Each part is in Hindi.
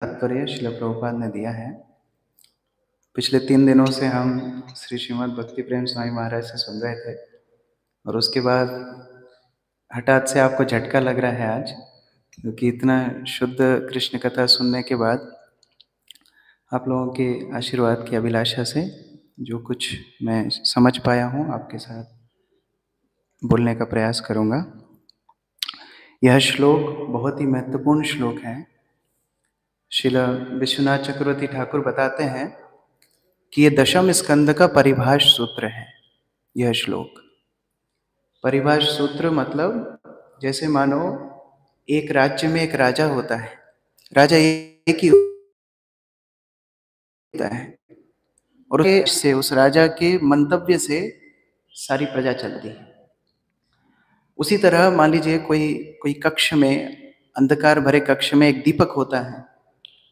तात्पर्य श्रील प्रभुपाद ने दिया है। पिछले 3 दिनों से हम श्री श्रीमद् भक्ति प्रेम स्वामी महाराज से सुन रहे थे और उसके बाद हठात से आपको झटका लग रहा है आज, क्योंकि इतना शुद्ध कृष्ण कथा सुनने के बाद आप लोगों के आशीर्वाद की अभिलाषा से जो कुछ मैं समझ पाया हूँ आपके साथ बोलने का प्रयास करूँगा। यह श्लोक बहुत ही महत्वपूर्ण श्लोक है। श्रील विश्वनाथ चक्रवर्ती ठाकुर बताते हैं कि ये दशम स्कंद का परिभाष सूत्र है। यह श्लोक परिभाष सूत्र मतलब जैसे मानो एक राज्य में एक राजा होता है, राजा एक ही होता है और से उस राजा के मंतव्य से सारी प्रजा चलती है। उसी तरह मान लीजिए कोई कक्ष में, अंधकार भरे कक्ष में एक दीपक होता है,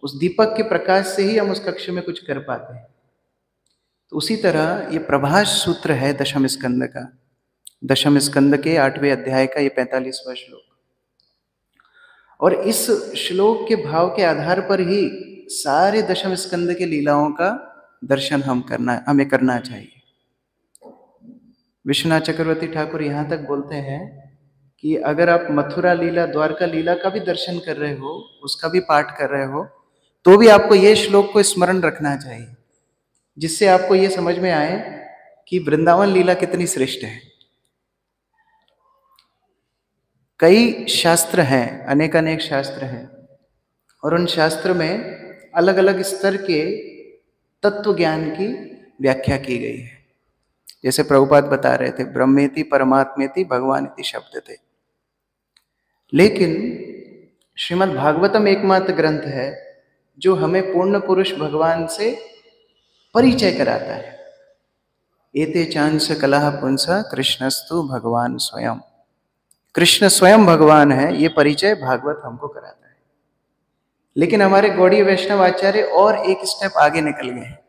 उस दीपक के प्रकाश से ही हम उस कक्ष में कुछ कर पाते हैं। तो उसी तरह ये प्रभाष सूत्र है दशम स्कंद का, दशम स्कंद के 8वें अध्याय का ये 45वां श्लोक। और इस श्लोक के भाव के आधार पर ही सारे दशम स्कंद के लीलाओं का दर्शन हमें करना चाहिए। विश्वनाथ चक्रवर्ती ठाकुर यहाँ तक बोलते हैं कि अगर आप मथुरा लीला, द्वारका लीला का भी दर्शन कर रहे हो, उसका भी पाठ कर रहे हो, तो भी आपको ये श्लोक को स्मरण रखना चाहिए, जिससे आपको ये समझ में आए कि वृंदावन लीला कितनी श्रेष्ठ है। कई शास्त्र हैं, अनेक शास्त्र हैं, और उन शास्त्र में अलग अलग स्तर के तत्व ज्ञान की व्याख्या की गई है। जैसे प्रभुपाद बता रहे थे, ब्रह्मेति परमात्मेति भगवानिति शब्द थे। लेकिन श्रीमद् भागवतम एकमात्र ग्रंथ है जो हमें पूर्ण पुरुष भगवान से परिचय कराता है। एते चांस कलह पुंस कृष्णस्तु भगवान स्वयं। कृष्ण स्वयं भगवान है, ये परिचय भागवत हमको कराता है। लेकिन हमारे गौड़ीय वैष्णव आचार्य और एक स्टेप आगे निकल गए हैं।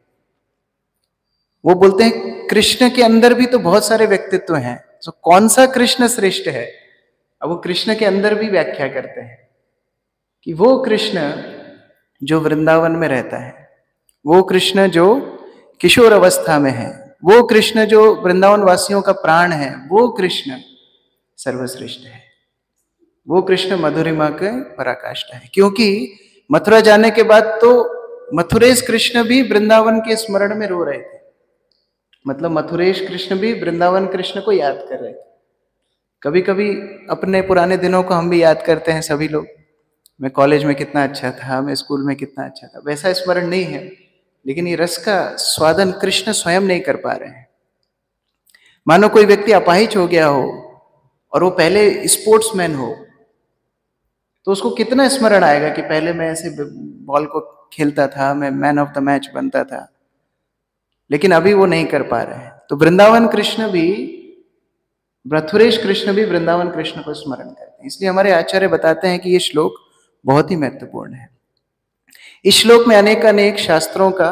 वो बोलते हैं कृष्ण के अंदर भी तो बहुत सारे व्यक्तित्व हैं, तो कौन सा कृष्ण श्रेष्ठ है। अब वो कृष्ण के अंदर भी व्याख्या करते हैं कि वो कृष्ण जो वृंदावन में रहता है, वो कृष्ण जो किशोर अवस्था में है, वो कृष्ण जो वृंदावन वासियों का प्राण है, वो कृष्ण सर्वश्रेष्ठ है। वो कृष्ण मधुरिमा के पराकाष्ठा है। क्योंकि मथुरा जाने के बाद तो मथुरेश कृष्ण भी वृंदावन के स्मरण में रो रहे थे, मतलब मथुरेश कृष्ण भी वृंदावन कृष्ण को याद कर रहे थे। कभी कभी अपने पुराने दिनों को हम भी याद करते हैं सभी लोग, मैं कॉलेज में कितना अच्छा था, मैं स्कूल में कितना अच्छा था। वैसा स्मरण नहीं है, लेकिन ये रस का स्वादन कृष्ण स्वयं नहीं कर पा रहे हैं। मानो कोई व्यक्ति अपाहिज हो गया हो और वो पहले स्पोर्ट्समैन हो, तो उसको कितना स्मरण आएगा कि पहले मैं ऐसे बॉल को खेलता था, मैं मैन ऑफ द मैच बनता था, लेकिन अभी वो नहीं कर पा रहे हैं। तो वृंदावन कृष्ण भी, मथुरेश कृष्ण भी वृंदावन कृष्ण को स्मरण करते हैं। इसलिए हमारे आचार्य बताते हैं कि ये श्लोक बहुत ही महत्वपूर्ण है। इस श्लोक में अनेक शास्त्रों का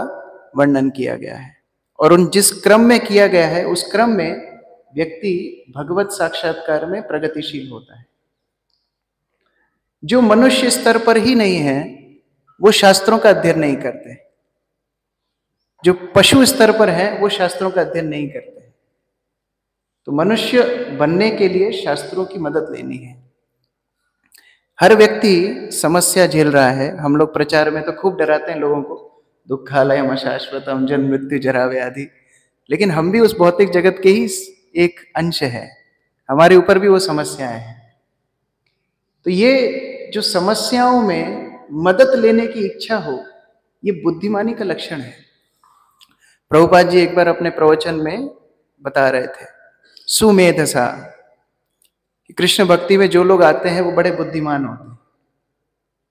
वर्णन किया गया है, और उन जिस क्रम में किया गया है उस क्रम में व्यक्ति भगवत साक्षात्कार में प्रगतिशील होता है। जो मनुष्य स्तर पर ही नहीं है वो शास्त्रों का अध्ययन नहीं करते, जो पशु स्तर पर है वो शास्त्रों का अध्ययन नहीं करते। तो मनुष्य बनने के लिए शास्त्रों की मदद लेनी है। हर व्यक्ति समस्या झेल रहा है। हम लोग प्रचार में तो खूब डराते हैं लोगों को, दुखालयम अशाश्वतम जन्म मृत्यु जरा व्याधि, लेकिन हम भी उस भौतिक जगत के ही एक अंश है, हमारे ऊपर भी वो समस्याएं हैं। तो ये जो समस्याओं में मदद लेने की इच्छा हो, ये बुद्धिमानी का लक्षण है। प्रभुपाद जी एक बार अपने प्रवचन में बता रहे थे, सुमेधसा, कृष्ण भक्ति में जो लोग आते हैं वो बड़े बुद्धिमान होते हैं।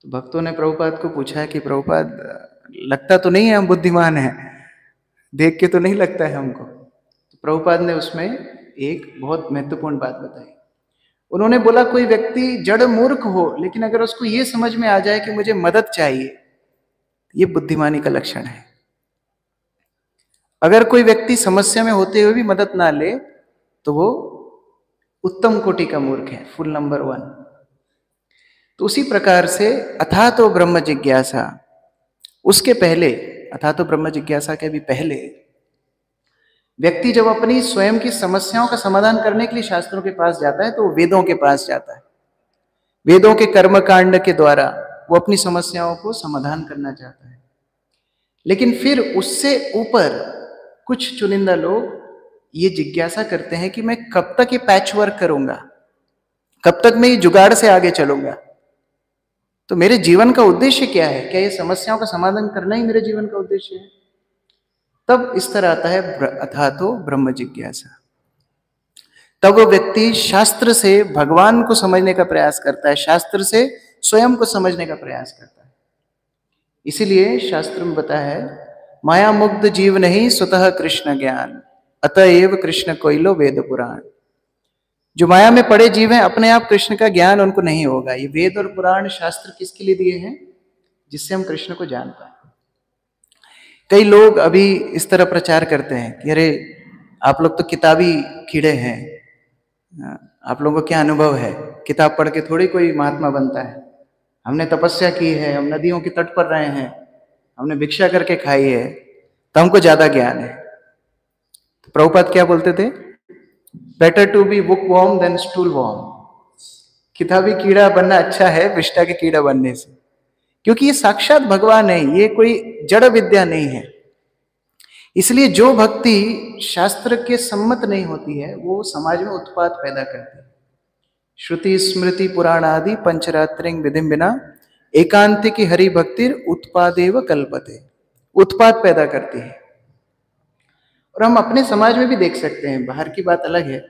तो भक्तों ने प्रभुपाद को पूछा कि प्रभुपाद, लगता तो नहीं है हम बुद्धिमान हैं, देख के तो नहीं लगता है हमको। तो प्रभुपाद ने उसमें एक बहुत महत्वपूर्ण बात बताई। उन्होंने बोला कोई व्यक्ति जड़ मूर्ख हो, लेकिन अगर उसको ये समझ में आ जाए कि मुझे मदद चाहिए, ये बुद्धिमानी का लक्षण है। अगर कोई व्यक्ति समस्या में होते हुए भी मदद ना ले तो वो उत्तम कोटि का मूर्ख है, फुल नंबर 1। तो उसी प्रकार से अथा तो ब्रह्म जिज्ञासा, उसके पहले अर्थात तो ब्रह्म जिज्ञासा के भी पहले व्यक्ति जब अपनी स्वयं की समस्याओं का समाधान करने के लिए शास्त्रों के पास जाता है तो वो वेदों के पास जाता है। वेदों के कर्मकांड के द्वारा वो अपनी समस्याओं को समाधान करना चाहता है। लेकिन फिर उससे ऊपर कुछ चुनिंदा लोग ये जिज्ञासा करते हैं कि मैं कब तक ये पैच वर्क करूंगा, कब तक मैं ये जुगाड़ से आगे चलूंगा, तो मेरे जीवन का उद्देश्य क्या है? क्या ये समस्याओं का समाधान करना ही मेरे जीवन का उद्देश्य है? तब इस तरह आता है अथा तो ब्रह्म जिज्ञासा। तब वो व्यक्ति शास्त्र से भगवान को समझने का प्रयास करता है, शास्त्र से स्वयं को समझने का प्रयास करता है। इसीलिए शास्त्र में बताया है माया मुग्ध जीव नहीं स्वतः कृष्ण ज्ञान, अतएव कृष्ण कोइलो वेद पुराण। जो माया में पड़े जीव हैं अपने आप कृष्ण का ज्ञान उनको नहीं होगा। ये वेद और पुराण शास्त्र किसके लिए दिए हैं? जिससे हम कृष्ण को जान पाए। कई लोग अभी इस तरह प्रचार करते हैं कि अरे आप लोग तो किताबी कीड़े हैं, आप लोगों को क्या अनुभव है, किताब पढ़ के थोड़ी कोई महात्मा बनता है। हमने तपस्या की है, हम नदियों के तट पर रहे हैं, हमने भिक्षा करके खाई है, तो हमको ज्यादा ज्ञान है। तो प्रभुपाद क्या बोलते थे? Better to be book worm than stool worm. किताबी कीड़ा बनना अच्छा है विष्टा के कीड़ा बनने से, क्योंकि ये साक्षात भगवान है, ये कोई जड़ विद्या नहीं है। इसलिए जो भक्ति शास्त्र के सम्मत नहीं होती है वो समाज में उत्पात पैदा करती है। श्रुति स्मृति पुराण आदि पंचरात्रिंग विधिम बिना एकांतिक हरि भक्तिर उत्पादेव कल्पते, उत्पात पैदा करती है। और हम अपने समाज में भी देख सकते हैं, बाहर की बात अलग है।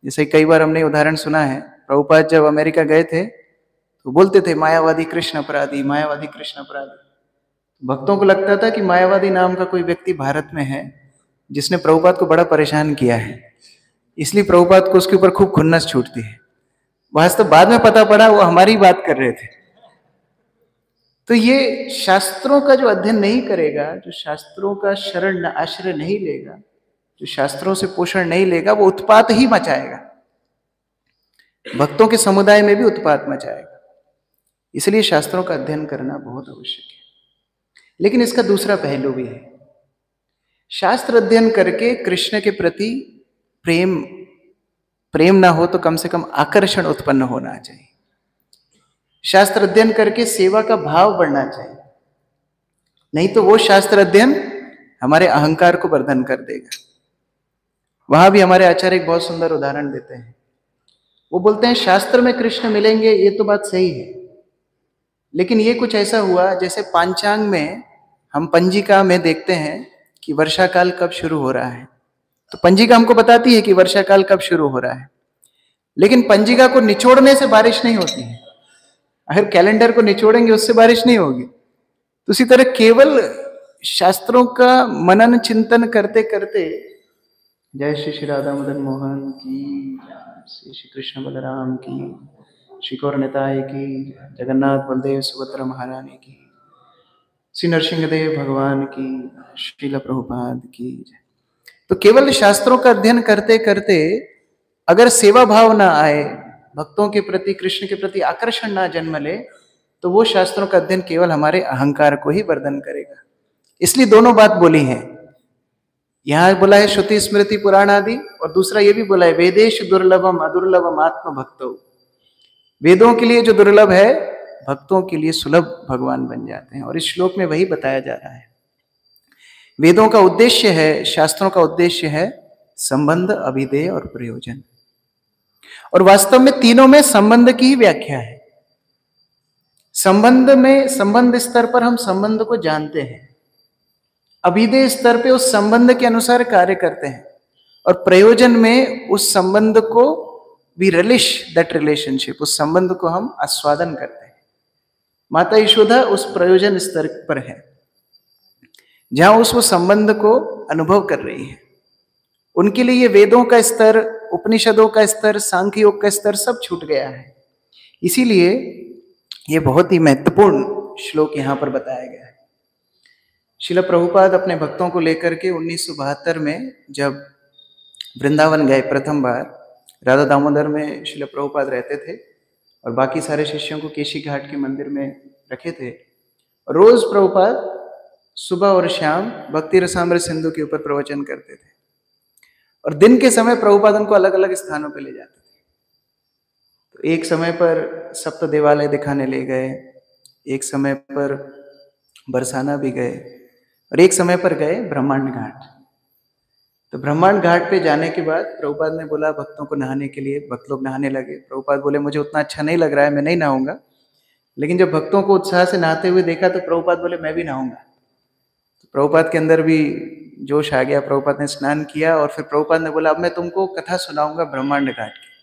जैसे कई बार हमने उदाहरण सुना है, प्रभुपाद जब अमेरिका गए थे तो बोलते थे मायावादी कृष्ण अपराधी, मायावादी कृष्ण अपराधी। भक्तों को लगता था कि मायावादी नाम का कोई व्यक्ति भारत में है जिसने प्रभुपाद को बड़ा परेशान किया है, इसलिए प्रभुपाद को उसके ऊपर खूब खुन्नस छूटती है। वास्तव बाद में पता पड़ा वो हमारी बात कर रहे थे। तो ये शास्त्रों का जो अध्ययन नहीं करेगा, जो शास्त्रों का शरण आश्रय नहीं लेगा, जो शास्त्रों से पोषण नहीं लेगा, वो उत्पात ही मचाएगा, भक्तों के समुदाय में भी उत्पात मचाएगा। इसलिए शास्त्रों का अध्ययन करना बहुत आवश्यक है। लेकिन इसका दूसरा पहलू भी है। शास्त्र अध्ययन करके कृष्ण के प्रति प्रेम ना हो तो कम से कम आकर्षण उत्पन्न होना चाहिए। शास्त्र अध्ययन करके सेवा का भाव बढ़ना चाहिए, नहीं तो वो शास्त्र अध्ययन हमारे अहंकार को वर्धन कर देगा। वहां भी हमारे आचार्य एक बहुत सुंदर उदाहरण देते हैं। वो बोलते हैं शास्त्र में कृष्ण मिलेंगे, ये तो बात सही है, लेकिन ये कुछ ऐसा हुआ जैसे पांचांग में हम पंजिका में देखते हैं कि वर्षा काल कब शुरू हो रहा है, तो पंजिका हमको बताती है कि वर्षा काल कब शुरू हो रहा है, लेकिन पंजिका को निचोड़ने से बारिश नहीं होती है। अगर कैलेंडर को निचोड़ेंगे उससे बारिश नहीं होगी। तो उसी तरह केवल शास्त्रों का मनन चिंतन करते करते, जय श्री श्री राधा मदन मोहन की, श्री श्री कृष्ण बलराम की, श्री गौर निताय की, जगन्नाथ बलदेव सुभद्रा महारानी की, श्री नरसिंहदेव भगवान की, श्रील प्रभुपाद की। तो केवल शास्त्रों का अध्ययन करते करते अगर सेवा भाव ना आए, भक्तों के प्रति कृष्ण के प्रति आकर्षण ना जन्म ले, तो वो शास्त्रों का अध्ययन केवल हमारे अहंकार को ही वर्धन करेगा। इसलिए दोनों बात बोली है। यहां बोला है श्रुति स्मृति पुराण आदि, और दूसरा ये भी बोला है वेदेश दुर्लभम अदुर्लभम आत्म भक्तो। वेदों के लिए जो दुर्लभ है, भक्तों के लिए सुलभ भगवान बन जाते हैं। और इस श्लोक में वही बताया जा रहा है। वेदों का उद्देश्य है, शास्त्रों का उद्देश्य है संबंध, अभिधेय और प्रयोजन। और वास्तव में तीनों में संबंध की ही व्याख्या है। संबंध में, संबंध स्तर पर हम संबंध को जानते हैं, अभिधेय स्तर पे उस संबंध के अनुसार कार्य करते हैं, और प्रयोजन में उस संबंध को वी रिलिश दैट रिलेशनशिप, उस संबंध को हम आस्वादन करते हैं। माता यशोदा उस प्रयोजन स्तर पर है जहां उस वो संबंध को अनुभव कर रही है। उनके लिए ये वेदों का स्तर, उपनिषदों का स्तर, सांख्य योग का स्तर सब छूट गया है। इसीलिए ये बहुत ही महत्वपूर्ण श्लोक यहां पर बताया गया है। श्रील प्रभुपाद अपने भक्तों को लेकर के 1972 में जब वृंदावन गए प्रथम बार, राधा दामोदर में श्रील प्रभुपाद रहते थे और बाकी सारे शिष्यों को केशी घाट के मंदिर में रखे थे। रोज प्रभुपाद सुबह और शाम भक्ति रसामृत सिंधु के ऊपर प्रवचन करते थे। और दिन के समय प्रभुपाद उनको अलग अलग स्थानों पे ले जाते थे। तो एक समय पर सप्त देवालय दिखाने ले गए, एक समय पर बरसाना भी गए, और एक समय पर गए ब्रह्मांड घाट। तो ब्रह्मांड घाट पे जाने के बाद प्रभुपाद ने बोला भक्तों को नहाने के लिए, भक्त लोग नहाने लगे। प्रभुपाद बोले मुझे उतना अच्छा नहीं लग रहा है, मैं नहीं नहाऊंगा। लेकिन जब भक्तों को उत्साह से नहाते हुए देखा तो प्रभुपाद बोले मैं भी नहाऊंगा। तो प्रभुपाद के अंदर भी जोश आ गया। प्रभुपाद ने स्नान किया और फिर प्रभुपाद ने बोला अब मैं तुमको कथा सुनाऊंगा ब्रह्मांड घाट की।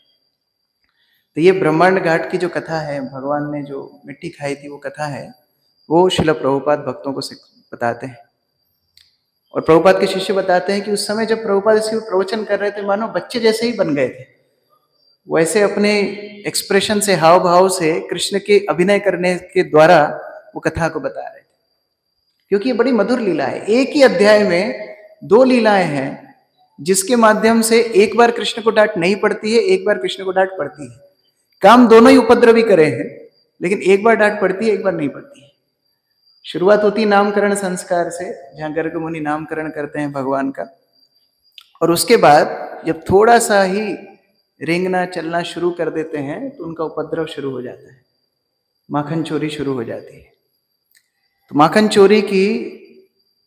तो ये ब्रह्मांड घाट की जो कथा है, भगवान ने जो मिट्टी खाई थी वो कथा है, वो श्रील प्रभुपाद भक्तों को बताते हैं। और प्रभुपाद के शिष्य बताते हैं कि उस समय जब प्रभुपाद इसके प्रवचन कर रहे थे मानो बच्चे जैसे ही बन गए थे। वैसे अपने एक्सप्रेशन से, हाव भाव से कृष्ण के अभिनय करने के द्वारा वो कथा को बता रहे थे। क्योंकि ये बड़ी मधुर लीला है। एक ही अध्याय में 2 लीलाएं हैं जिसके माध्यम से एक बार कृष्ण को डांट नहीं पड़ती है, एक बार कृष्ण को डांट पड़ती है। काम दोनों ही उपद्रवी करे हैं, लेकिन एक बार डांट पड़ती है, एक बार नहीं पड़ती है। शुरुआत होती नामकरण संस्कार से, जहां गर्ग मुनि नामकरण करते हैं भगवान का। और उसके बाद जब थोड़ा सा ही रेंगना चलना शुरू कर देते हैं तो उनका उपद्रव शुरू हो जाता है, माखन चोरी शुरू हो जाती है। तो माखन चोरी की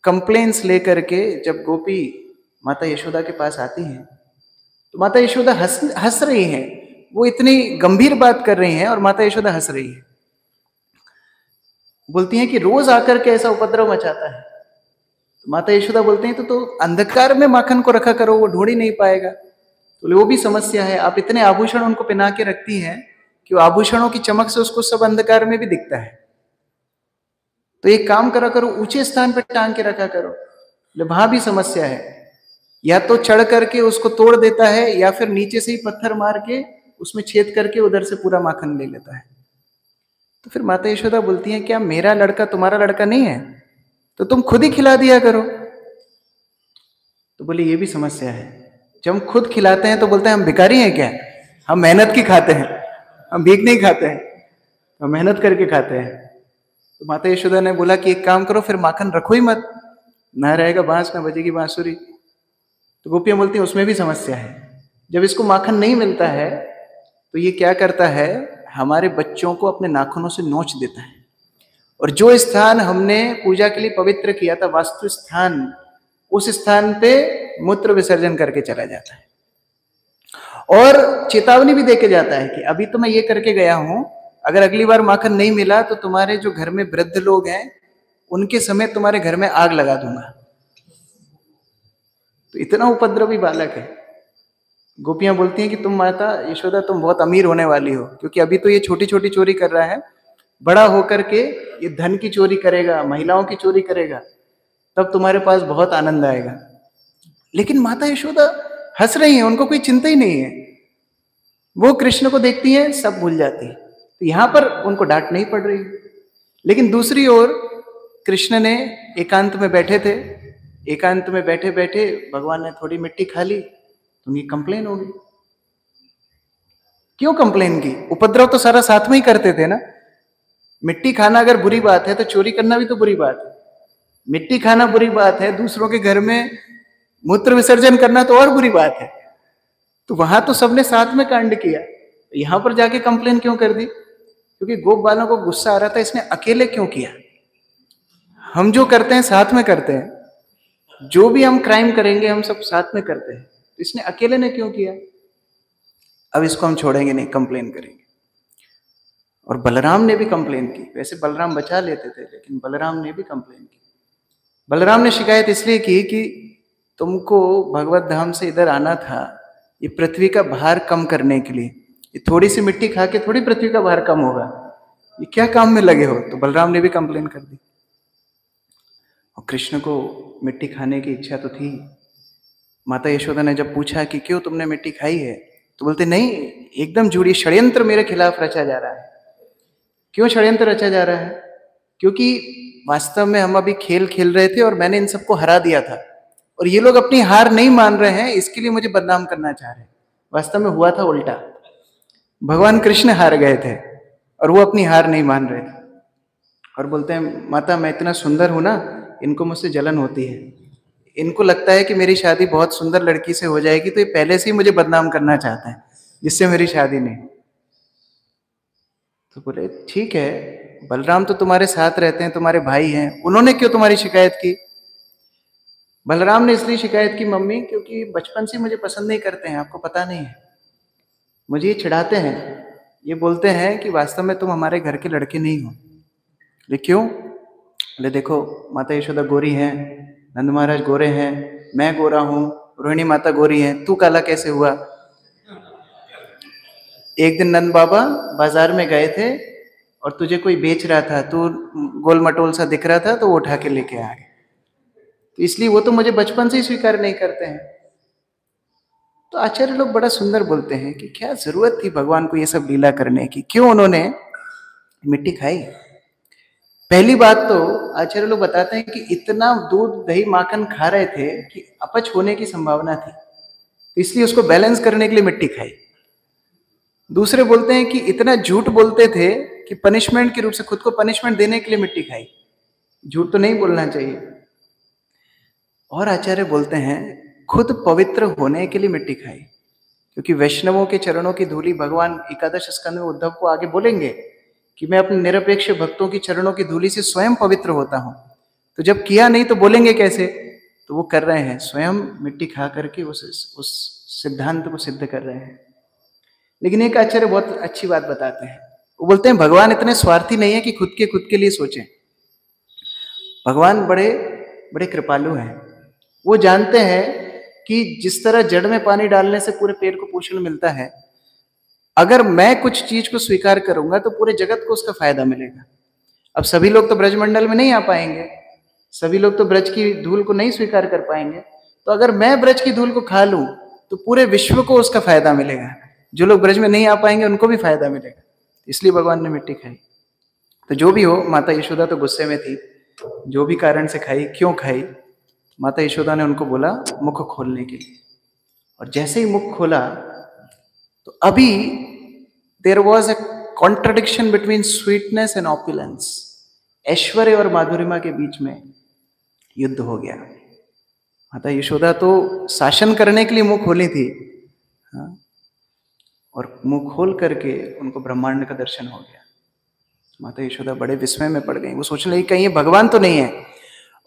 कंप्लेंट्स लेकर के जब गोपी माता यशोदा के पास आती हैं तो माता यशोदा हंस रही हैं। वो इतनी गंभीर बात कर रही हैं और माता यशोदा हंस रही है। बोलती हैं कि रोज आकर के ऐसा उपद्रव मचाता है। तो माता यशोदा बोलते हैं तो अंधकार में माखन को रखा करो, वो ढूंढ ही नहीं पाएगा। तो वो भी समस्या है, आप इतने आभूषण उनको पहना के रखती हैं कि वो आभूषणों की चमक से उसको सब अंधकार में भी दिखता है। तो एक काम करा करो, ऊंचे स्थान पर टांग के रखा करो। वहां भी समस्या है, या तो चढ़ करके उसको तोड़ देता है या फिर नीचे से ही पत्थर मार के उसमें छेद करके उधर से पूरा माखन ले लेता है। तो फिर माता यशोदा बोलती हैं क्या मेरा लड़का तुम्हारा लड़का नहीं है, तो तुम खुद ही खिला दिया करो। तो बोले ये भी समस्या है, जब हम खुद खिलाते हैं तो बोलते हैं हम भिखारी हैं क्या, हम मेहनत की खाते हैं, हम भीख नहीं खाते हैं, हम मेहनत करके खाते हैं। तो माता यशोदा ने बोला कि एक काम करो, फिर माखन रखो ही मत, ना रहेगा बांस ना बजेगी बांसुरी। तो गोपियां बोलती हैं उसमें भी समस्या है। जब इसको माखन नहीं मिलता है तो ये क्या करता है, हमारे बच्चों को अपने नाखूनों से नोच देता है। और जो स्थान हमने पूजा के लिए पवित्र किया था, वास्तु स्थान, उस स्थान पे मूत्र विसर्जन करके चला जाता है। और चेतावनी भी देके जाता है कि अभी तो मैं ये करके गया हूं, अगर अगली बार माखन नहीं मिला तो तुम्हारे जो घर में वृद्ध लोग हैं उनके समेत तुम्हारे घर में आग लगा दूंगा। तो इतना उपद्रवी बालक है। गोपियां बोलती हैं कि तुम माता यशोदा तुम बहुत अमीर होने वाली हो, क्योंकि अभी तो ये छोटी छोटी चोरी कर रहा है, बड़ा होकर के ये धन की चोरी करेगा, महिलाओं की चोरी करेगा, तब तुम्हारे पास बहुत आनंद आएगा। लेकिन माता यशोदा हंस रही हैं, उनको कोई चिंता ही नहीं है। वो कृष्ण को देखती हैं, सब भूल जाती है। तो यहां पर उनको डांट नहीं पड़ रही। लेकिन दूसरी ओर कृष्ण ने एकांत में बैठे थे, एकांत में बैठे बैठे भगवान ने थोड़ी मिट्टी खा ली तो उनकी कंप्लेन होगी। क्यों कंप्लेन की? उपद्रव तो सारा साथ में ही करते थे ना। मिट्टी खाना अगर बुरी बात है तो चोरी करना भी तो बुरी बात है। मिट्टी खाना बुरी बात है, दूसरों के घर में मूत्र विसर्जन करना तो और बुरी बात है। तो वहां तो सबने साथ में कांड किया, यहां पर जाके कंप्लेन क्यों कर दी? क्योंकि गोप बालों को गुस्सा आ रहा था, इसने अकेले क्यों किया। हम जो करते हैं साथ में करते हैं, जो भी हम क्राइम करेंगे हम सब साथ में करते हैं, तो इसने अकेले ने क्यों किया? अब इसको हम छोड़ेंगे नहीं, कंप्लेन करेंगे। और बलराम ने भी कंप्लेन की। वैसे बलराम बचा लेते थे, लेकिन बलराम ने भी कंप्लेन की। बलराम ने शिकायत इसलिए की कि तुमको भगवत धाम से इधर आना था ये पृथ्वी का भार कम करने के लिए। ये थोड़ी सी मिट्टी खा के थोड़ी पृथ्वी का भार कम होगा, ये क्या काम में लगे हो? तो बलराम ने भी कंप्लेन कर दी। और कृष्ण को मिट्टी खाने की इच्छा तो थी। माता यशोदा ने जब पूछा कि क्यों तुमने मिट्टी खाई है, तो बोलते नहीं, एकदम झूठी, षड्यंत्र मेरे खिलाफ रचा जा रहा है। क्यों षड्यंत्र रचा जा रहा है? क्योंकि वास्तव में हम अभी खेल खेल रहे थे और मैंने इन सबको हरा दिया था, और ये लोग अपनी हार नहीं मान रहे हैं, इसके लिए मुझे बदनाम करना चाह रहे हैं। वास्तव में हुआ था उल्टा, भगवान कृष्ण हार गए थे और वो अपनी हार नहीं मान रहे थे। और बोलते हैं माता मैं इतना सुंदर हूं ना इनको मुझसे जलन होती है। इनको लगता है कि मेरी शादी बहुत सुंदर लड़की से हो जाएगी, तो ये पहले से ही मुझे बदनाम करना चाहते हैं, जिससे मेरी शादी नहीं। तो बोले ठीक है, बलराम तो तुम्हारे साथ रहते हैं, तुम्हारे भाई हैं, उन्होंने क्यों तुम्हारी शिकायत की? बलराम ने इसलिए शिकायत की मम्मी, क्योंकि बचपन से मुझे पसंद नहीं करते हैं, आपको पता नहीं है। मुझे ये चिढ़ाते हैं, ये बोलते हैं कि वास्तव में तुम हमारे घर के लड़के नहीं हो। बोले क्यों? बोले देखो, माता यशोदा गोरी हैं, नंद महाराज गोरे हैं, मैं गोरा हूँ, रोहिणी माता गोरी है, तू काला कैसे हुआ? एक दिन नंद बाबा बाजार में गए थे और तुझे कोई बेच रहा था, तू गोल मटोल सा दिख रहा था, तो वो उठा के लेके आ गए। तो इसलिए वो तो मुझे बचपन से ही स्वीकार नहीं करते हैं। तो आचार्य लोग बड़ा सुंदर बोलते हैं कि क्या जरूरत थी भगवान को ये सब लीला करने की, क्यों उन्होंने मिट्टी खाई? पहली बात तो आचार्य लोग बताते हैं कि इतना दूध दही माखन खा रहे थे कि अपच होने की संभावना थी, तो इसलिए उसको बैलेंस करने के लिए मिट्टी खाई। दूसरे बोलते हैं कि इतना झूठ बोलते थे कि पनिशमेंट के रूप से खुद को पनिशमेंट देने के लिए मिट्टी खाई। झूठ तो नहीं बोलना चाहिए। और आचार्य बोलते हैं खुद पवित्र होने के लिए मिट्टी खाई, क्योंकि वैष्णवों के चरणों की धूली, भगवान एकादश स्कंद में उद्धव को आगे बोलेंगे कि मैं अपने निरपेक्ष भक्तों की चरणों की धूली से स्वयं पवित्र होता हूं। तो जब किया नहीं तो बोलेंगे कैसे? तो वो कर रहे हैं, स्वयं मिट्टी खा करके उस सिद्धांत को सिद्ध कर रहे हैं। लेकिन एक आचार्य बहुत अच्छी बात बताते हैं, वो बोलते हैं भगवान इतने स्वार्थी नहीं है कि खुद के लिए सोचें। भगवान बड़े बड़े कृपालु हैं। वो जानते हैं कि जिस तरह जड़ में पानी डालने से पूरे पेड़ को पोषण मिलता है, अगर मैं कुछ चीज को स्वीकार करूंगा तो पूरे जगत को उसका फायदा मिलेगा। अब सभी लोग तो ब्रजमंडल में नहीं आ पाएंगे, सभी लोग तो ब्रज की धूल को नहीं स्वीकार कर पाएंगे, तो अगर मैं ब्रज की धूल को खा लूं तो पूरे विश्व को उसका फायदा मिलेगा। जो लोग ब्रज में नहीं आ पाएंगे उनको भी फायदा मिलेगा, इसलिए भगवान ने मिट्टी खाई। तो जो भी हो, माता यशोदा तो गुस्से में थी, जो भी कारण से खाई, क्यों खाई? माता यशोदा ने उनको बोला मुख खोलने के लिए, और जैसे ही मुख खोला तो अभी there was a contradiction between sweetness and opulence. ऐश्वर्य और माधुरिमा के बीच में युद्ध हो गया। माता यशोदा तो शासन करने के लिए मुंह खोली थी, हाँ? और मुंह खोल करके उनको ब्रह्मांड का दर्शन हो गया। माता यशोदा बड़े विस्मय में पड़ गई। वो सोचने लगी कहीं ये भगवान तो नहीं है।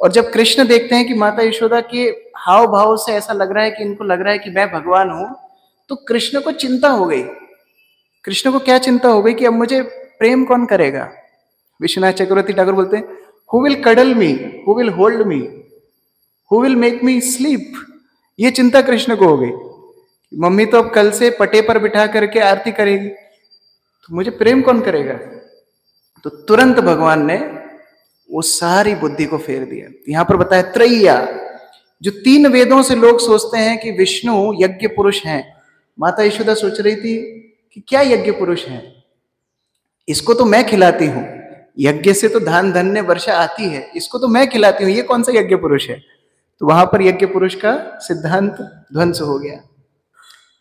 और जब कृष्ण देखते हैं कि माता यशोदा के हाव भाव से ऐसा लग रहा है कि इनको लग रहा है कि मैं भगवान हूं, तो कृष्ण को चिंता हो गई। कृष्ण को क्या चिंता हो गई कि अब मुझे प्रेम कौन करेगा? विश्वनाथ चक्रवर्ती ठाकुर बोलते हैं, who will cuddle me, who will hold me, who will make me sleep. ये चिंता कृष्ण को हो गई। मम्मी तो अब कल से पटे पर बिठा करके आरती करेगी, तो मुझे प्रेम कौन करेगा? तो तुरंत भगवान ने वो सारी बुद्धि को फेर दिया। यहां पर बताया त्रैया, जो 3 वेदों से लोग सोचते हैं कि विष्णु यज्ञ पुरुष हैं, माता यशोदा सोच रही थी कि क्या यज्ञ पुरुष है? इसको तो मैं खिलाती हूं, यज्ञ से तो धान धन्य वर्षा आती है, इसको तो मैं खिलाती हूं, ये कौन सा यज्ञ पुरुष है? तो वहां पर यज्ञ पुरुष का सिद्धांत ध्वंस हो गया।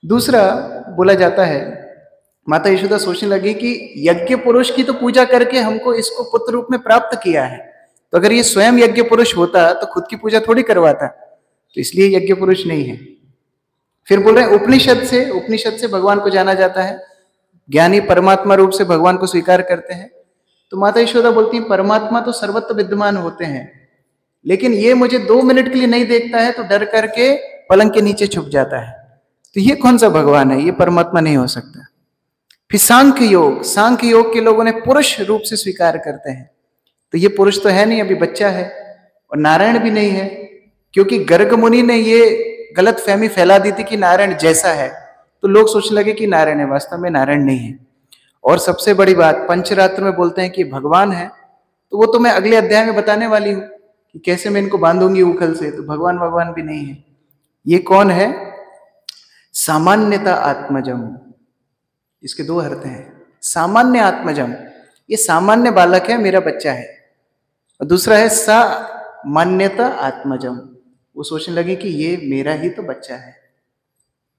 दूसरा बोला जाता है, माता यशोदा सोचने लगी कि यज्ञ पुरुष की तो पूजा करके हमको इसको पुत्र रूप में प्राप्त किया है, तो अगर ये स्वयं यज्ञ पुरुष होता तो खुद की पूजा थोड़ी करवाता, तो इसलिए यज्ञ पुरुष नहीं है। फिर बोल रहे हैं उपनिषद से भगवान को जाना जाता है, ज्ञानी परमात्मा रूप से भगवान को स्वीकार करते हैं। तो माता यशोदा बोलती है परमात्मा तो सर्वत्र विद्यमान होते हैं, लेकिन ये मुझे 2 मिनट के लिए नहीं देखता है तो डर करके पलंग के नीचे छुप जाता है, तो ये कौन सा भगवान है? ये परमात्मा नहीं हो सकता। फिर सांख्य योग के लोगों ने पुरुष रूप से स्वीकार करते हैं, तो ये पुरुष तो है नहीं, अभी बच्चा है। और नारायण भी नहीं है, क्योंकि गर्ग मुनि ने ये गलत फहमी फैला दी थी कि नारायण जैसा है, तो लोग सोचने लगे कि नारायण है, वास्तव में नारायण नहीं है। और सबसे बड़ी बात, पंचरात्र में बोलते हैं कि भगवान है, तो वो तो मैं अगले अध्याय में बताने वाली हूं कि कैसे मैं इनको बांधूंगी उखल से, तो भगवान भी नहीं है। ये कौन है? सामान्यता आत्मजम। इसके 2 अर्थ हैं। सामान्य आत्मजम, ये सामान्य बालक है, मेरा बच्चा है। और दूसरा है सामान्यता आत्मजम, वो सोचने लगे कि ये मेरा ही तो बच्चा है,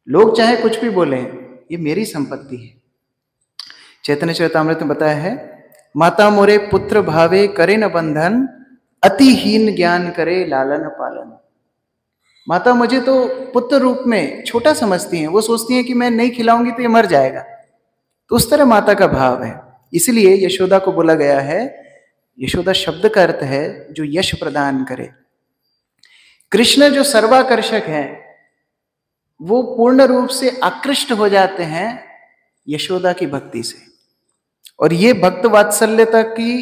लोग चाहे कुछ भी बोले, ये मेरी संपत्ति है। चैतन्य चरितामृत में बताया है, माता मोरे पुत्र भावे करे न बंधन, अतिहीन ज्ञान करे लालन पालन। माता मुझे तो पुत्र रूप में छोटा समझती हैं, वो सोचती हैं कि मैं नहीं खिलाऊंगी तो ये मर जाएगा। तो उस तरह माता का भाव है। इसलिए यशोदा को बोला गया है, यशोदा शब्द का अर्थ है जो यश प्रदान करे। कृष्ण जो सर्वाकर्षक है, वो पूर्ण रूप से आकृष्ट हो जाते हैं यशोदा की भक्ति से। और ये भक्त वात्सल्यता की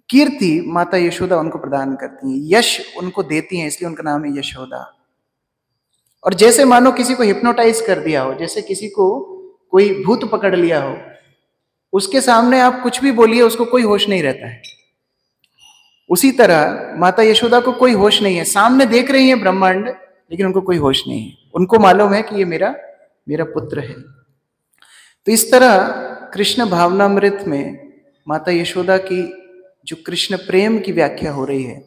कीर्ति माता यशोदा उनको प्रदान करती हैं, यश उनको देती हैं, इसलिए उनका नाम है यशोदा। और जैसे मानो किसी को हिप्नोटाइज कर दिया हो, जैसे किसी को कोई भूत पकड़ लिया हो, उसके सामने आप कुछ भी बोलिए उसको कोई होश नहीं रहता है। उसी तरह माता यशोदा को कोई होश नहीं है, सामने देख रही है ब्रह्मांड, लेकिन उनको कोई होश नहीं है। उनको मालूम है कि ये मेरा पुत्र है। तो इस तरह कृष्ण भावनामृत में माता यशोदा की जो कृष्ण प्रेम की व्याख्या हो रही है,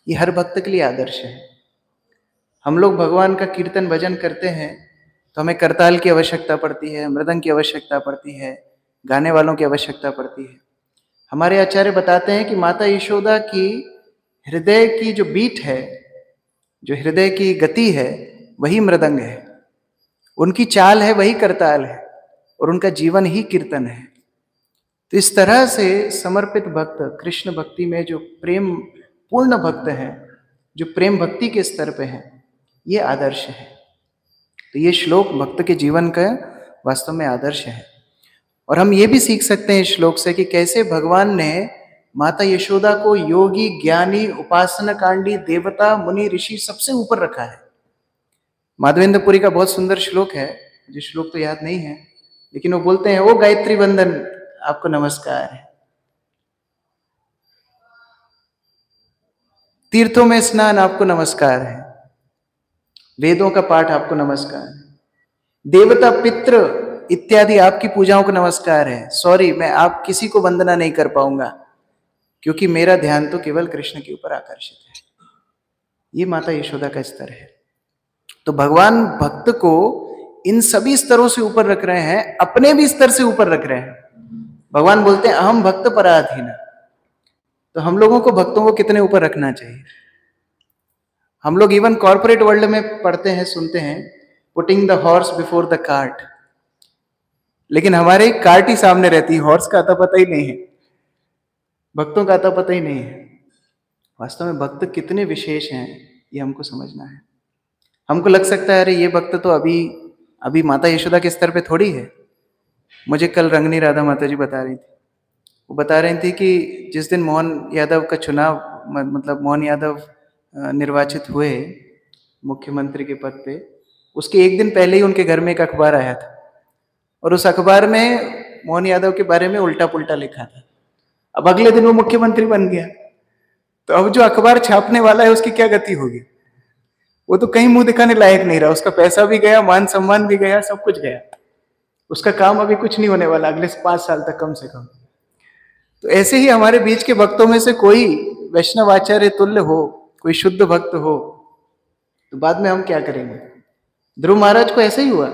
ये हर भक्त के लिए आदर्श है। हम लोग भगवान का कीर्तन भजन करते हैं तो हमें करताल की आवश्यकता पड़ती है, मृदंग की आवश्यकता पड़ती है, गाने वालों की आवश्यकता पड़ती है। हमारे आचार्य बताते हैं कि माता यशोदा की हृदय की जो बीट है, जो हृदय की गति है, वही मृदंग है, उनकी चाल है वही करताल है, और उनका जीवन ही कीर्तन है। तो इस तरह से समर्पित भक्त, कृष्ण भक्ति में जो प्रेम पूर्ण भक्त है, जो प्रेम भक्ति के स्तर पे है, ये आदर्श है। तो ये श्लोक भक्त के जीवन का वास्तव में आदर्श है। और हम ये भी सीख सकते हैं इस श्लोक से कि कैसे भगवान ने माता यशोदा को योगी, ज्ञानी, उपासना कांडी, देवता, मुनि, ऋषि सबसे ऊपर रखा है। माधवेंद्रपुरी का बहुत सुंदर श्लोक है, मुझे श्लोक तो याद नहीं है, लेकिन वो बोलते हैं, ओ गायत्री वंदन आपको नमस्कार है, तीर्थों में स्नान आपको नमस्कार है, वेदों का पाठ आपको नमस्कार है, देवता, पितृ इत्यादि आपकी पूजाओं को नमस्कार है। सॉरी, मैं आप किसी को वंदना नहीं कर पाऊंगा, क्योंकि मेरा ध्यान तो केवल कृष्ण के ऊपर आकर्षित है। ये माता यशोदा का स्तर है। तो भगवान भक्त को इन सभी स्तरों से ऊपर रख रहे हैं, अपने भी स्तर से ऊपर रख रहे हैं। भगवान बोलते हैं अहम भक्त पराधीन। तो हम लोगों को भक्तों को कितने ऊपर रखना चाहिए? हम लोग इवन कॉर्पोरेट वर्ल्ड में पढ़ते हैं, सुनते हैं, putting the horse before the cart, लेकिन हमारे कार्ट ही सामने रहती है, हॉर्स का अता पता ही नहीं है, भक्तों का अता पता ही नहीं है। वास्तव में भक्त कितने विशेष हैं, ये हमको समझना है। हमको लग सकता है अरे ये भक्त तो अभी माता यशोदा के स्तर पे थोड़ी है। मुझे कल रंगनी राधा माता जी बता रही थी, वो बता रही थी कि जिस दिन मोहन यादव का चुनाव, मतलब मोहन यादव निर्वाचित हुए मुख्यमंत्री के पद पे, उसके एक दिन पहले ही उनके घर में एक अखबार आया था, और उस अखबार में मोहन यादव के बारे में उल्टा पुल्टा लिखा था। अब अगले दिन वो मुख्यमंत्री बन गया, तो अब जो अखबार छापने वाला है उसकी क्या गति होगी? वो तो कहीं मुंह दिखाने लायक नहीं रहा, उसका पैसा भी गया, मान सम्मान भी गया, सब कुछ गया, उसका काम अभी कुछ नहीं होने वाला अगले 5 साल तक कम से कम। तो ऐसे ही हमारे बीच के भक्तों में से कोई वैष्णव आचार्य तुल्य हो, कोई शुद्ध भक्त हो, तो बाद में हम क्या करेंगे? ध्रुव महाराज को ऐसे ही हुआ।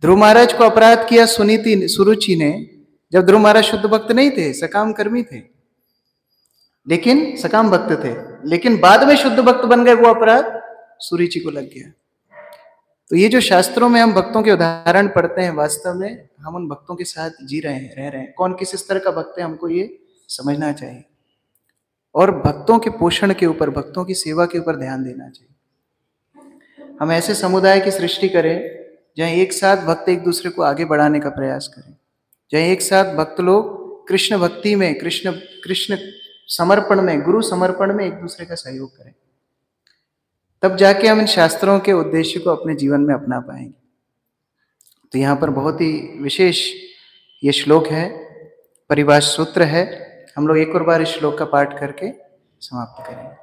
ध्रुव महाराज को अपराध किया सुरुचि ने, जब ध्रुव महाराज शुद्ध भक्त नहीं थे, सकाम कर्मी थे, लेकिन सकाम भक्त थे, लेकिन बाद में शुद्ध भक्त बन गए, वो अपराध सुरुचि को लग गया। तो ये जो शास्त्रों में हम भक्तों के उदाहरण पढ़ते हैं, वास्तव में हम उन भक्तों के साथ जी रहे हैं, रह रहे हैं। कौन किस स्तर का भक्त है, हमको ये समझना चाहिए, और भक्तों के पोषण के ऊपर, भक्तों की सेवा के ऊपर ध्यान देना चाहिए। हम ऐसे समुदाय की सृष्टि करें जहाँ एक साथ भक्त एक दूसरे को आगे बढ़ाने का प्रयास करें, जहाँ एक साथ भक्त लोग कृष्ण भक्ति में, कृष्ण समर्पण में, गुरु समर्पण में एक दूसरे का सहयोग करें। तब जाके हम इन शास्त्रों के उद्देश्य को अपने जीवन में अपना पाएंगे। तो यहाँ पर बहुत ही विशेष ये श्लोक है, परिभाष सूत्र है। हम लोग एक और बार इस श्लोक का पाठ करके समाप्त करेंगे।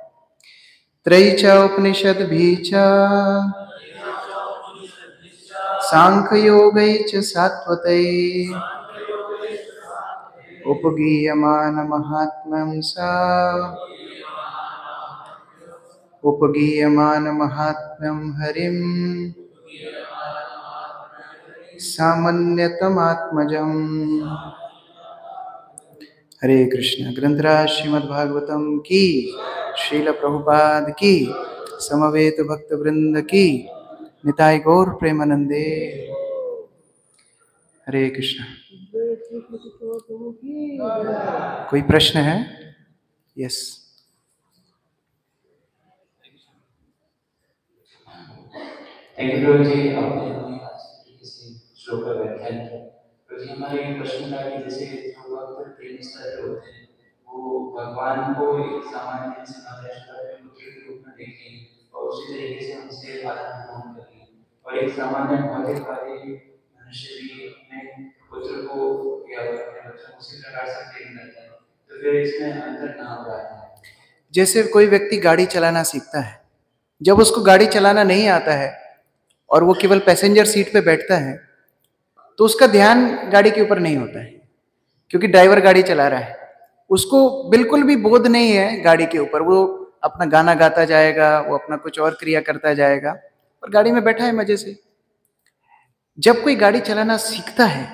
त्रयी च उपनिषद भी च सांख्य योगै च सात्वतै उपगीयमान महात्म्यं सा उपगीयमान महात्म्यं हरिं सामान्यतमात्मजम्। हरे कृष्ण। ग्रंथराज श्रीमद् भागवतम की, श्रील प्रभुपाद की, समवेत भक्त वृंद की, निताई गौर प्रेमानंदे। हरे कृष्ण। कोई प्रश्न है? यस। थैंक यू प्रभु जी, आपने हमें आज किसी श्लोक का व्याख्यान किया। प्रभु जी, हमारे एक प्रश्न था कि जैसे जो भक्त प्रेम स्तर होते हैं वो भगवान को एक सामान्य जन से पुत्र के रूप में देखें और उसी तरीके से उनसे आदान प्रदान करें, और एक सामान्य भौतिकवादी मनुष्य भी अपने पुत्र को या अपने बच्चों को उसी प्रकार से प्रेम करता है, तो फिर इसमें अंतर कहाँ हो रहा है? जैसे कोई व्यक्ति गाड़ी चलाना सीखता है, जब उसको गाड़ी चलाना नहीं आता है और वो केवल पैसेंजर सीट पे बैठता है तो उसका ध्यान गाड़ी के ऊपर नहीं होता है, क्योंकि ड्राइवर गाड़ी चला रहा है। उसको बिल्कुल भी बोध नहीं है गाड़ी के ऊपर, वो अपना गाना गाता जाएगा, वो अपना कुछ और क्रिया करता जाएगा और गाड़ी में बैठा है मजे से। जब कोई गाड़ी चलाना सीखता है,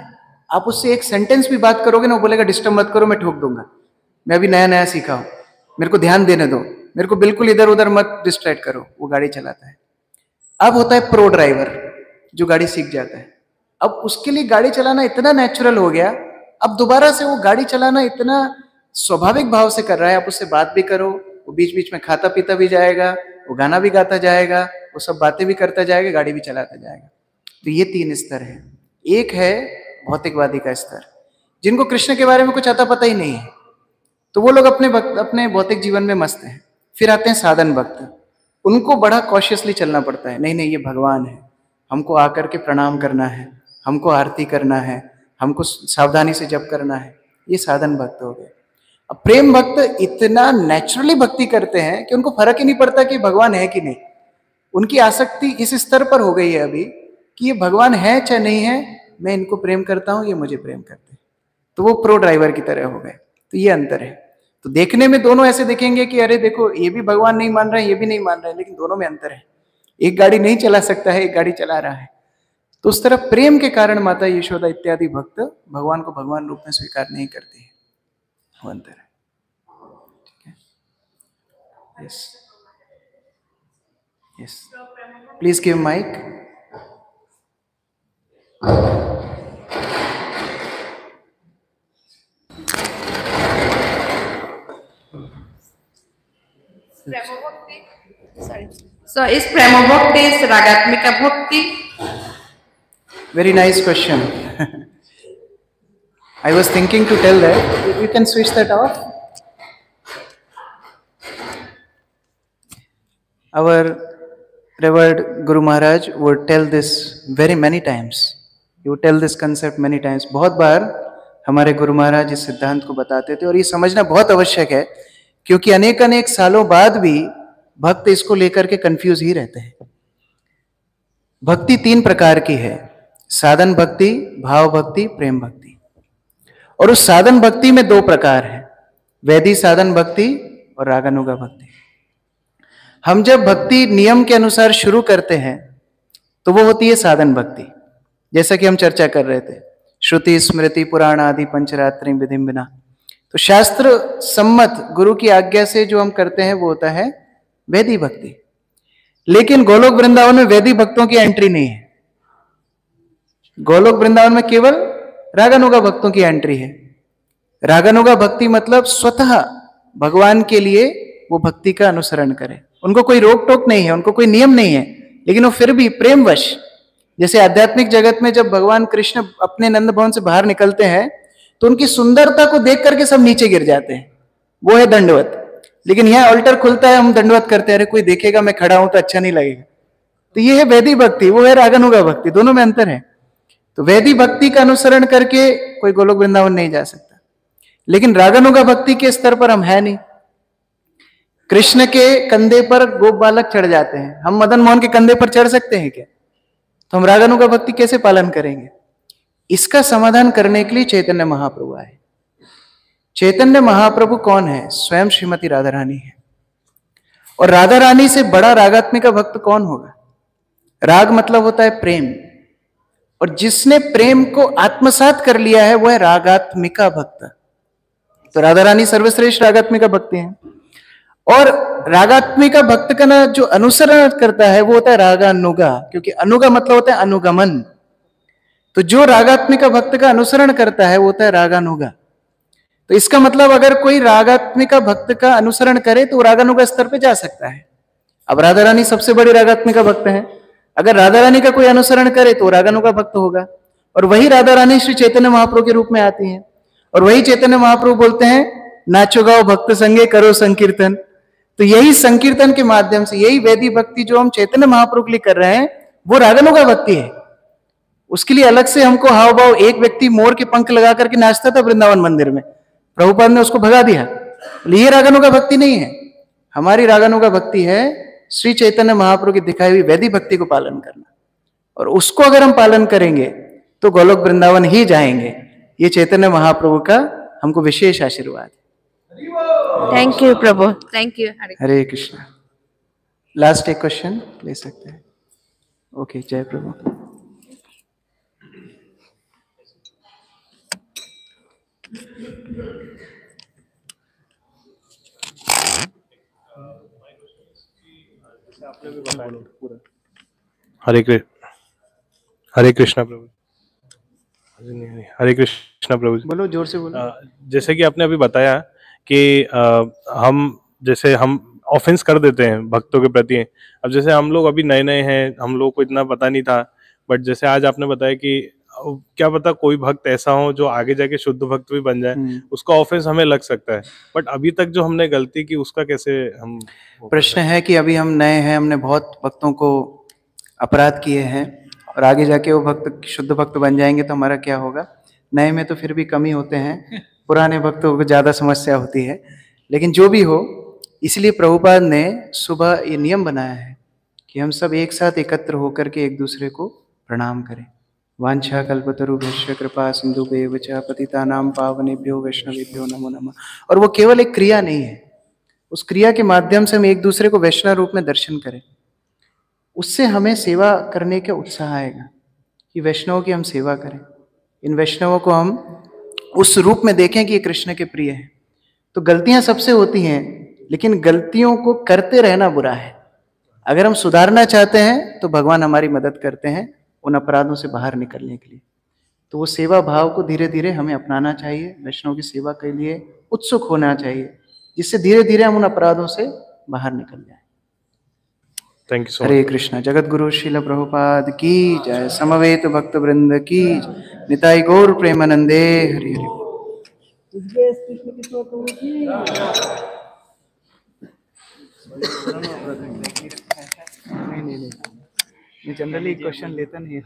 आप उससे एक सेंटेंस भी बात करोगे ना, वो बोलेगा डिस्टर्ब मत करो, मैं ठोक दूंगा, मैं अभी नया नया सीखा हूं, मेरे को ध्यान देने दो, मेरे को बिल्कुल इधर उधर मत डिस्ट्रैक्ट करो। वो गाड़ी चलाता है। अब होता है प्रो ड्राइवर जो गाड़ी सीख जाता है। अब उसके लिए गाड़ी चलाना इतना नेचुरल हो गया, अब दोबारा से वो गाड़ी चलाना इतना स्वाभाविक भाव से कर रहा है। आप उससे बात भी करो, वो बीच बीच में खाता पीता भी जाएगा, वो गाना भी गाता जाएगा, वो सब बातें भी करता जाएगा, गाड़ी भी चलाता जाएगा। तो ये 3 स्तर है। एक है भौतिकवादी का स्तर, जिनको कृष्ण के बारे में कुछ आता पता ही नहीं है, तो वो लोग अपने भौतिक जीवन में मस्त हैं। फिर आते हैं साधन भक्त, उनको बड़ा कॉशियसली चलना पड़ता है। नहीं नहीं, ये भगवान है, हमको आकर के प्रणाम करना है, हमको आरती करना है, हमको सावधानी से जप करना है। ये साधन भक्त हो गए। अब प्रेम भक्त इतना नेचुरली भक्ति करते हैं कि उनको फर्क ही नहीं पड़ता कि भगवान है कि नहीं। उनकी आसक्ति इस स्तर पर हो गई है अभी कि ये भगवान है चाहे नहीं है, मैं इनको प्रेम करता हूं, ये मुझे प्रेम करते हैं। तो वो प्रो ड्राइवर की तरह हो गए। तो ये अंतर है। तो देखने में दोनों ऐसे दिखेंगे कि अरे देखो, ये भी भगवान नहीं मान रहे हैं, ये भी नहीं मान रहे हैं, लेकिन दोनों में अंतर है। एक गाड़ी नहीं चला सकता है, एक गाड़ी चला रहा है। तो उस तरह प्रेम के कारण माता यशोदा इत्यादि भक्त भगवान को भगवान रूप में स्वीकार नहीं करते हैं। वो अंतर है। ठीक है। Yes yes, please give mic. So is prema bhakti is ragatmika bhakti? Very nice question. I was thinking to tell that. You can switch that off. Our revered Guru Maharaj would tell this very many times. He would tell this concept many times. बहुत बार हमारे गुरु महाराज इस सिद्धांत को बताते थे, और ये समझना बहुत आवश्यक है, क्योंकि अनेक अनेक सालों बाद भी भक्त इसको लेकर के कंफ्यूज ही रहते हैं। भक्ति 3 प्रकार की है, साधन भक्ति, भाव भक्ति, प्रेम भक्ति। और उस साधन भक्ति में 2 प्रकार है, वैदिक साधन भक्ति और रागानुगा भक्ति। हम जब भक्ति नियम के अनुसार शुरू करते हैं तो वो होती है साधन भक्ति, जैसा कि हम चर्चा कर रहे थे, श्रुति स्मृति पुराण आदि पंचरात्रि विधिम बिना। तो शास्त्र सम्मत गुरु की आज्ञा से जो हम करते हैं वो होता है वैदिक भक्ति। लेकिन गोलोक वृंदावन में वैदिक भक्तों की एंट्री नहीं है। गोलोक वृंदावन में केवल रागानुगा भक्तों की एंट्री है। रागानुगा भक्ति मतलब स्वतः भगवान के लिए वो भक्ति का अनुसरण करें। उनको कोई रोक टोक नहीं है, उनको कोई नियम नहीं है, लेकिन वो फिर भी प्रेमवश, जैसे आध्यात्मिक जगत में जब भगवान कृष्ण अपने नंद भवन से बाहर निकलते हैं तो उनकी सुंदरता को देख करके सब नीचे गिर जाते हैं, वो है दंडवत। लेकिन यहाँ अल्टर खुलता है, हम दंडवत करते हैं, अरे कोई देखेगा मैं खड़ा हूं तो अच्छा नहीं लगेगा। तो ये है वैदिक भक्ति, वो है रागानुगा भक्ति, दोनों में अंतर है। तो वैदिक भक्ति का अनुसरण करके कोई गोलोक वृंदावन नहीं जा सकता, लेकिन रागानुगा भक्ति के स्तर पर हम है नहीं। कृष्ण के कंधे पर गोप बालक चढ़ जाते हैं, हम मदन मोहन के कंधे पर चढ़ सकते हैं क्या? तो हम रागानुगा भक्ति कैसे पालन करेंगे? इसका समाधान करने के लिए चैतन्य महाप्रभु आए। चैतन्य महाप्रभु कौन है? स्वयं श्रीमती राधा रानी है। और राधा रानी से बड़ा रागात्मिका भक्त कौन होगा? राग मतलब होता है प्रेम, और जिसने प्रेम को आत्मसात कर लिया है वो है रागात्मिका भक्त। तो राधा रानी सर्वश्रेष्ठ रागात्मिका भक्ति है। और रागात्मिका भक्त का ना जो अनुसरण करता है वो होता है रागानुगा, क्योंकि अनुगा मतलब होता है अनुगमन। तो जो रागात्मिका भक्त का अनुसरण करता है वो होता है रागानुगा। तो इसका मतलब अगर कोई रागात्मिका भक्त का अनुसरण करे तो रागानुगा स्तर पे जा सकता है। अब राधा रानी सबसे बड़ी रागात्मिका भक्त है, अगर राधा रानी का कोई अनुसरण करे तो रागानुगा भक्त होगा। और वही राधा रानी श्री चैतन्य महाप्रभु के रूप में आती हैं, और वही चैतन्य महाप्रभु बोलते हैं नाचो गाओ भक्त संगे करो संकीर्तन। तो यही संकीर्तन के माध्यम से, यही वैदिक भक्ति जो हम चैतन्य महाप्रभु के लिए कर रहे हैं वो रागानुगा भक्ति है। उसके लिए अलग से हमको हाव भाव, एक व्यक्ति मोर के पंख लगा करके नाचता था वृंदावन मंदिर में, प्रभुपाद ने उसको भगा दिया। ये रागानुगा भक्ति नहीं है। हमारी रागानुगा भक्ति है श्री चैतन्य महाप्रभु की दिखाई हुई वैदिक भक्ति को पालन करना, और उसको अगर हम पालन करेंगे तो गोलोक वृंदावन ही जाएंगे। ये चैतन्य महाप्रभु का हमको विशेष आशीर्वाद। Thank you Prabhu, thank you. Hare Krishna. Last एक क्वेश्चन ले सकते हैं? ओके, जय प्रभु। हरे कृष्णा प्रभु। हरे कृष्णा प्रभु। बोलो, जोर से बोलो। जैसे कि आपने अभी बताया कि हम ऑफेंस कर देते हैं भक्तों के प्रति। अब जैसे हम लोग अभी नए नए हैं, हम लोग को इतना पता नहीं था, बट जैसे आज आपने बताया कि क्या पता कोई भक्त ऐसा हो जो आगे जाके शुद्ध भक्त भी बन जाए, उसका ऑफेंस हमें लग सकता है, बट अभी तक जो हमने गलती की उसका कैसे हम। प्रश्न है कि अभी हम नए हैं, हमने बहुत भक्तों को अपराध किए हैं, और आगे जाके वो भक्त शुद्ध भक्त बन जाएंगे तो हमारा क्या होगा। नए में तो फिर भी कमी होते हैं, पुराने भक्तों को ज्यादा समस्या होती है। लेकिन जो भी हो, इसलिए प्रभुपाद ने सुबह ये नियम बनाया है कि हम सब एक साथ एकत्र होकर के एक दूसरे को प्रणाम करें। वांछा कल्पतरुभ्यश्च कृपा सिंधुभ्येव च पतितानां पावनेभ्यो वैष्णवेभ्यो नमो नमः। और वो केवल एक क्रिया नहीं है, उस क्रिया के माध्यम से हम एक दूसरे को वैष्णव रूप में दर्शन करें। उससे हमें सेवा करने का उत्साह आएगा कि वैष्णवों की हम सेवा करें, इन वैष्णवों को हम उस रूप में देखें कि ये कृष्ण के प्रिय हैं। तो गलतियां सबसे होती हैं, लेकिन गलतियों को करते रहना बुरा है। अगर हम सुधारना चाहते हैं तो भगवान हमारी मदद करते हैं उन अपराधों से बाहर निकलने के लिए। तो वो सेवा भाव को धीरे धीरे हमें अपनाना चाहिए, वैष्णव की सेवा के लिए उत्सुक होना चाहिए, जिससे धीरे धीरे हम उन अपराधों से बाहर निकल जाएं। थैंक यू सो हरे कृष्णा। जगत गुरु श्रील प्रभुपाद की जय, समवेत भक्त वृंद की, निताई गौर प्रेमानंदे। हरि हरि। नहीं, जनरली क्वेश्चन लेता नहीं।